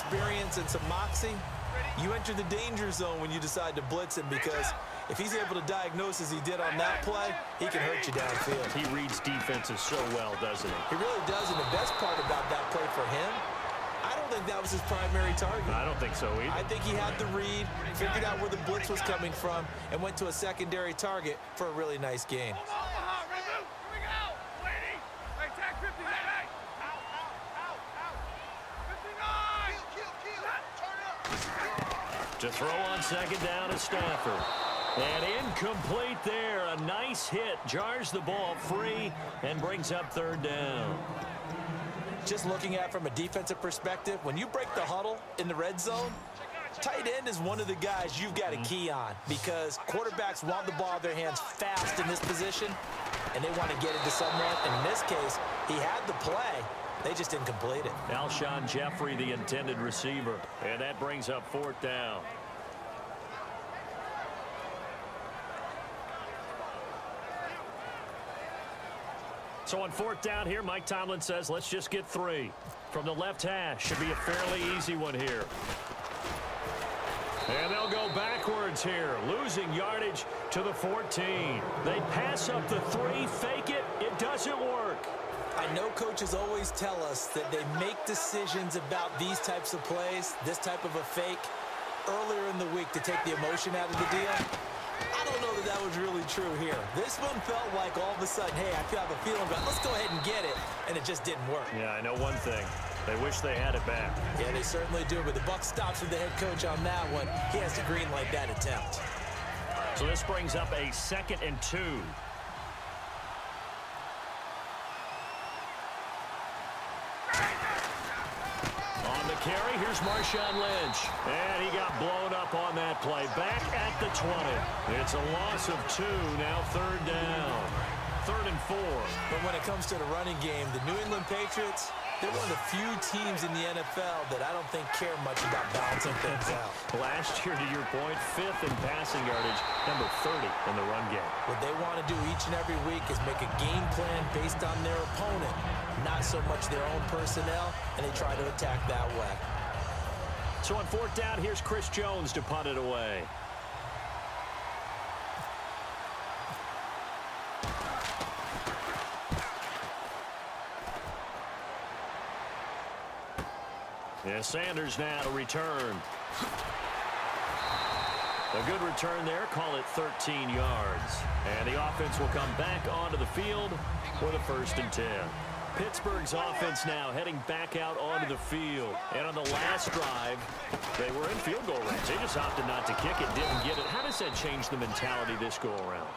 experience and some moxie, you enter the danger zone when you decide to blitz him, because if he's able to diagnose as he did on that play, he can hurt you downfield. He reads defenses so well, doesn't he? He really does, and the best part about that play for him, I don't think that was his primary target. I don't think so either. I think he had the read, figured out where the blitz was coming from, and went to a secondary target for a really nice gain. To throw on second down is Stafford. And incomplete there. A nice hit. Jars the ball free and brings up third down. Just looking at it from a defensive perspective, when you break the huddle in the red zone, tight end is one of the guys you've got to key on, because quarterbacks want the ball in their hands fast in this position, and they want to get it to someone. And in this case, he had the play. They just didn't complete it. Alshon Jeffrey, the intended receiver. And that brings up fourth down. So on fourth down here, Mike Tomlin says, let's just get 3. From the left hash, should be a fairly easy one here. And they'll go backwards here, losing yardage to the 14. They pass up the 3, fake it, it doesn't work. I know coaches always tell us that they make decisions about these types of plays, this type of a fake, earlier in the week to take the emotion out of the deal. I don't know that that was really true here. This one felt like all of a sudden, hey, I have a feeling about, let's go ahead and get it, and it just didn't work. Yeah, I know one thing. They wish they had it back. Yeah, they certainly do, but the buck stops with the head coach on that one. He has to green light that attempt. So this brings up a 2nd and 2. Carry, here's Marshawn Lynch. And he got blown up on that play. Back at the 20. It's a loss of 2, now third down. 3rd and 4. But when it comes to the running game, the New England Patriots, they're one of the few teams in the NFL that I don't think care much about balancing things out. Last year, to your point, 5th in passing yardage, number 30 in the run game. What they want to do each and every week is make a game plan based on their opponent, not so much their own personnel, and they try to attack that way. So on fourth down, here's Chris Jones to punt it away. Yeah, Sanders now to return. A good return there. Call it 13 yards. And the offense will come back onto the field for the 1st and 10. Pittsburgh's offense now heading back out onto the field. And on the last drive, they were in field goal range. They just opted not to kick it, didn't get it. How does that change the mentality this go around?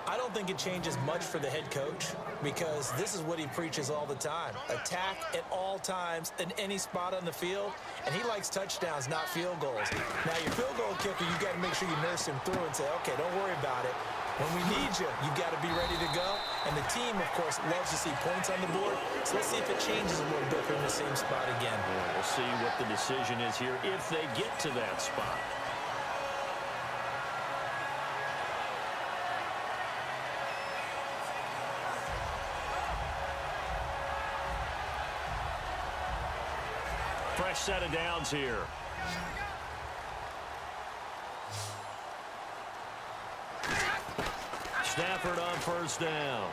I don't think it changes much for the head coach, because this is what he preaches all the time. Attack at all times in any spot on the field, and he likes touchdowns, not field goals. Now, your field goal kicker, you've got to make sure you nurse him through and say, okay, don't worry about it. When we need you, you've got to be ready to go. And the team, of course, loves to see points on the board. So let's see if it changes a little bit from the same spot again. Yeah, we'll see what the decision is here if they get to that spot. Fresh set of downs here. Stafford on first down.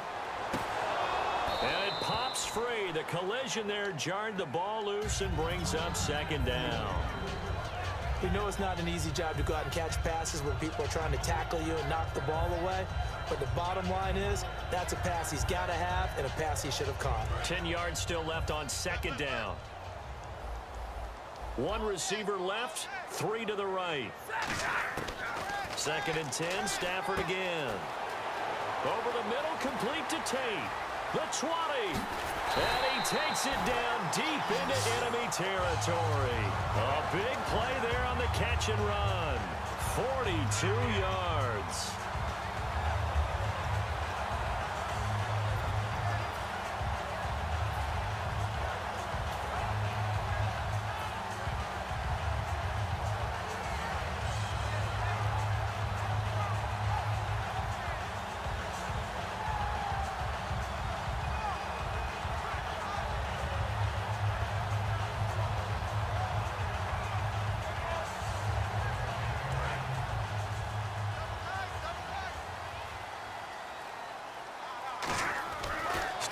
And it pops free. The collision there jarred the ball loose and brings up 2nd down. We know it's not an easy job to go out and catch passes when people are trying to tackle you and knock the ball away. But the bottom line is, that's a pass he's got to have and a pass he should have caught. 10 yards still left on 2nd down. 1 receiver left, 3 to the right. 2nd and 10, Stafford again. Over the middle, complete to Tate. The 20. And he takes it down deep into enemy territory. A big play there on the catch and run. 42 yards.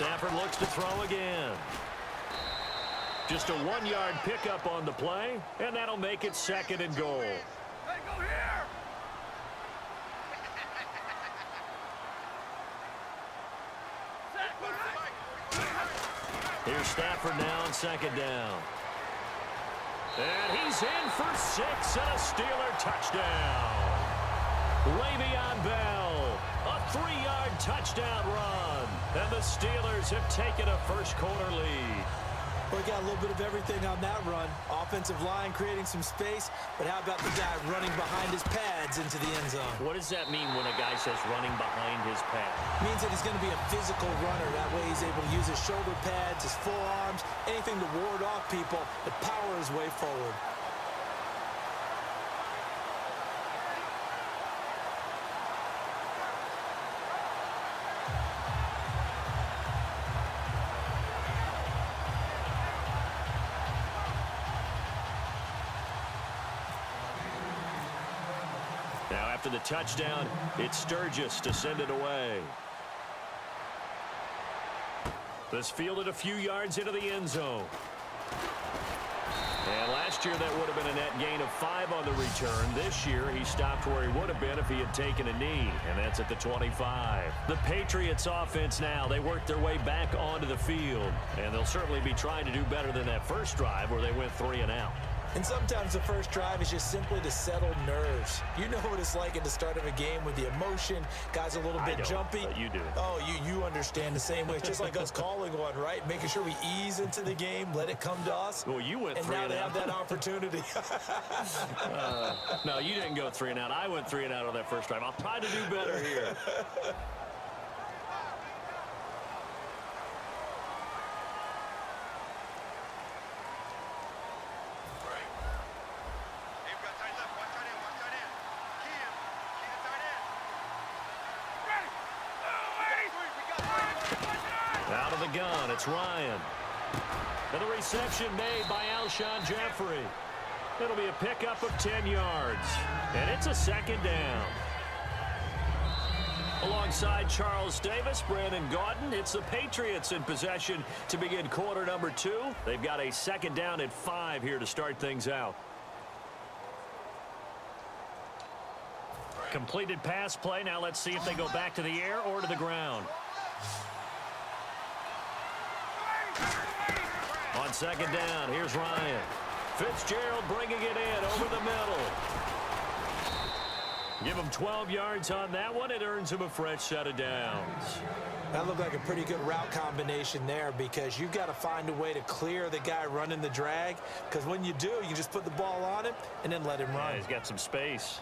Stafford looks to throw again. Just a 1-yard pickup on the play, and that'll make it 2nd and goal. Hey, go here! Here's Stafford now on 2nd down. And he's in for 6 and a Steeler touchdown. Le'Veon Bell, a 3-yard touchdown run. And the Steelers have taken a first-quarter lead. Well, we got a little bit of everything on that run. Offensive line creating some space, but how about the guy running behind his pads into the end zone? What does that mean when a guy says running behind his pad? Means that he's going to be a physical runner. That way he's able to use his shoulder pads, his forearms, anything to ward off people and power his way forward. Now after the touchdown, it's Sturgis to send it away. This fielded a few yards into the end zone. And last year that would have been a net gain of 5 on the return. This year he stopped where he would have been if he had taken a knee, and that's at the 25. The Patriots offense now, they work their way back onto the field, and they'll certainly be trying to do better than that first drive where they went 3 and out. And sometimes the first drive is just simply to settle nerves. You know what it's like at the start of a game with the emotion. Guys a little bit jumpy. You do. Oh, you understand the same way. It's just like us calling one, right? Making sure we ease into the game, let it come to us. Well, you went 3 and and now they out. have that opportunity. No, you didn't go 3 and out. I went 3 and out on that first drive. I'll try to do better here. Out of the gun, it's Ryan. And the reception made by Alshon Jeffrey. It'll be a pickup of 10 yards. And it's a 2nd down. Alongside Charles Davis, Brandon Gaudin, it's the Patriots in possession to begin quarter number 2. They've got a 2nd down at 5 here to start things out. Completed pass play. Now let's see if they go back to the air or to the ground. On 2nd down, here's Ryan. Fitzgerald bringing it in over the middle. Give him 12 yards on that one. It earns him a fresh set of downs. That looked like a pretty good route combination there because you've got to find a way to clear the guy running the drag, because when you do, you just put the ball on him and then let him run. Yeah, he's got some space.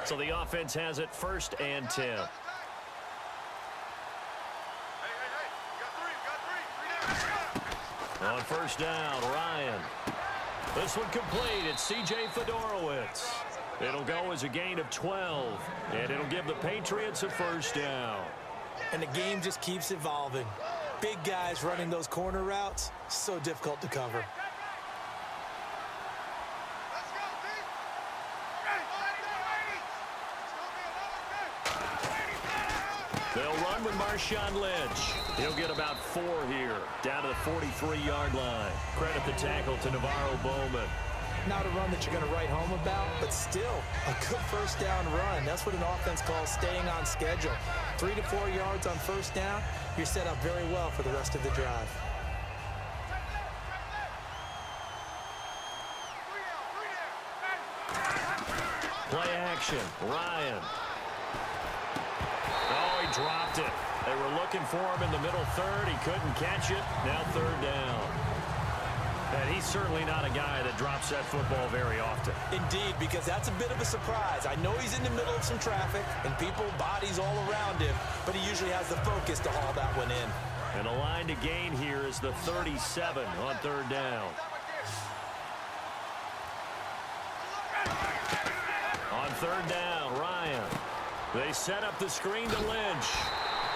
So the offense has it 1st and 10. On 1st down, Ryan. This one complete. It's C.J. Fedorowicz. It'll go as a gain of 12, and it'll give the Patriots a 1st down. And the game just keeps evolving. Big guys running those corner routes, so difficult to cover. They'll run with Marshawn Lynch. He'll get about 4 here, down to the 43-yard line. Credit the tackle to Navarro Bowman. Not a run that you're going to write home about, but still a good 1st down run. That's what an offense calls staying on schedule. 3 to 4 yards on 1st down, you're set up very well for the rest of the drive. Play action, Ryan. Oh, he dropped it. They were looking for him in the middle 3rd. He couldn't catch it. Now 3rd down. And he's certainly not a guy that drops that football very often. Indeed, because that's a bit of a surprise. I know he's in the middle of some traffic and people, bodies all around him, but he usually has the focus to haul that one in. And the line to gain here is the 37 on 3rd down. On 3rd down, Ryan. They set up the screen to Lynch.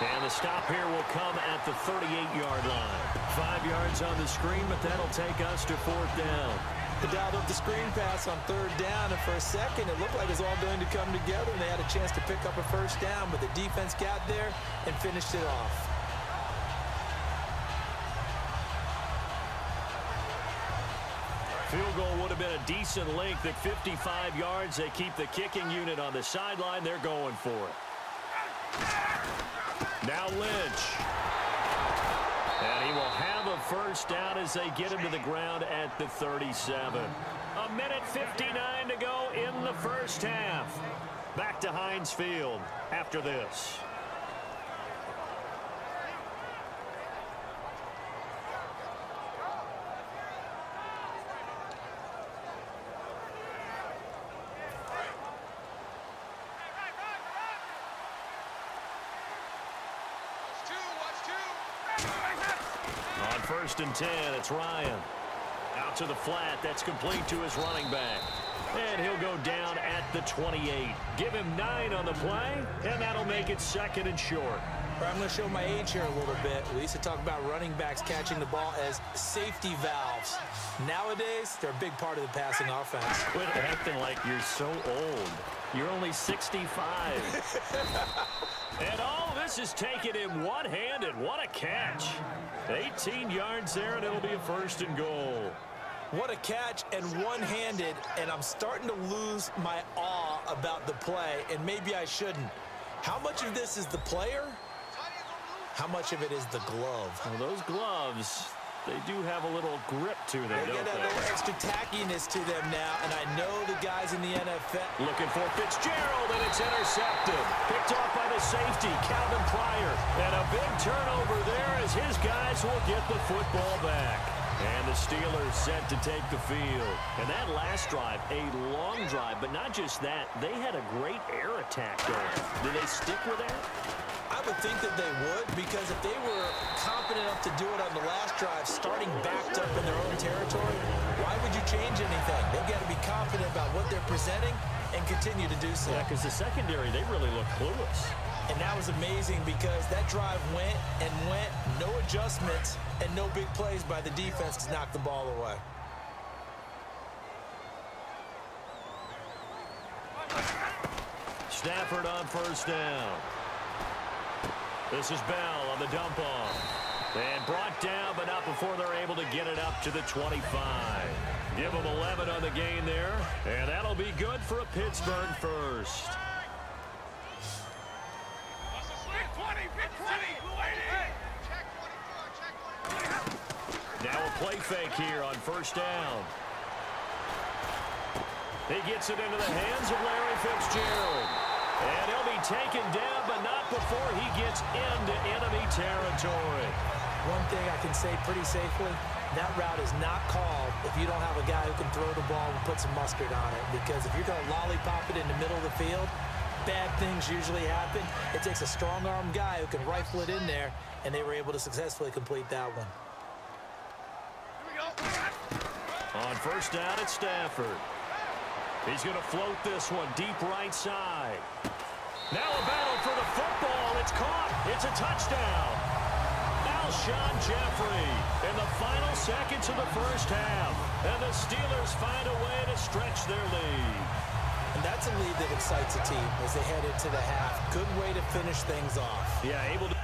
And the stop here will come at the 38-yard line. 5 yards on the screen, but that'll take us to 4th down. They dialed up the screen pass on third down, and for a second, it looked like it was all going to come together, and they had a chance to pick up a first down, but the defense got there and finished it off. Field goal would have been a decent length at 55 yards. They keep the kicking unit on the sideline. They're going for it. Now Lynch. And he will have a first down as they get him to the ground at the 37. A minute 59 to go in the first half. Back to Heinz Field after this. On 1st and 10, it's Ryan. Out to the flat. That's complete to his running back. And he'll go down at the 28. Give him 9 on the play, and that'll make it 2nd and short. I'm going to show my age here a little bit. We used to talk about running backs catching the ball as safety valves. Nowadays, they're a big part of the passing offense. Quit acting like you're so old. You're only 65. And all this is taken in one-handed. What a catch. 18 yards there, and it'll be a 1st and goal. What a catch and one-handed, and I'm starting to lose my awe about the play, and maybe I shouldn't. How much of this is the player? How much of it is the glove? Well, those gloves, they do have a little grip to them, They don't get a they? little extra tackiness to them now, and I know the guys in the NFL. Looking for Fitzgerald, and it's intercepted. Picked off by the safety, Calvin Pryor. And a big turnover there as his guys will get the football back. And the Steelers set to take the field. And that last drive, a long drive, but not just that. They had a great air attack going. Do they stick with that? I would think that they would, because if they were confident enough to do it on the last drive, starting backed up in their own territory, why would you change anything? They've got to be confident about what they're presenting and continue to do so. Yeah, because the secondary, they really look clueless. And that was amazing because that drive went and went, no adjustments, and no big plays by the defense to knock the ball away. Stafford on 1st down. This is Bell on the dump off. And brought down, but not before they're able to get it up to the 25. Give them 11 on the gain there. And that'll be good for a Pittsburgh first. Now a play fake here on 1st down. He gets it into the hands of Larry Fitzgerald. And he'll be taken down, but not before he gets into enemy territory. One thing I can say pretty safely, that route is not called if you don't have a guy who can throw the ball and put some mustard on it. Because if you're going to lollipop it in the middle of the field, bad things usually happen. It takes a strong-arm guy who can rifle it in there, and they were able to successfully complete that one. On 1st down, it's Stafford. He's going to float this one deep right side. Now a battle for the football. It's caught. It's a touchdown. Alshon Jeffrey in the final seconds of the first half. And the Steelers find a way to stretch their lead. And that's a lead that excites a team as they head into the half. Good way to finish things off. Yeah, able to...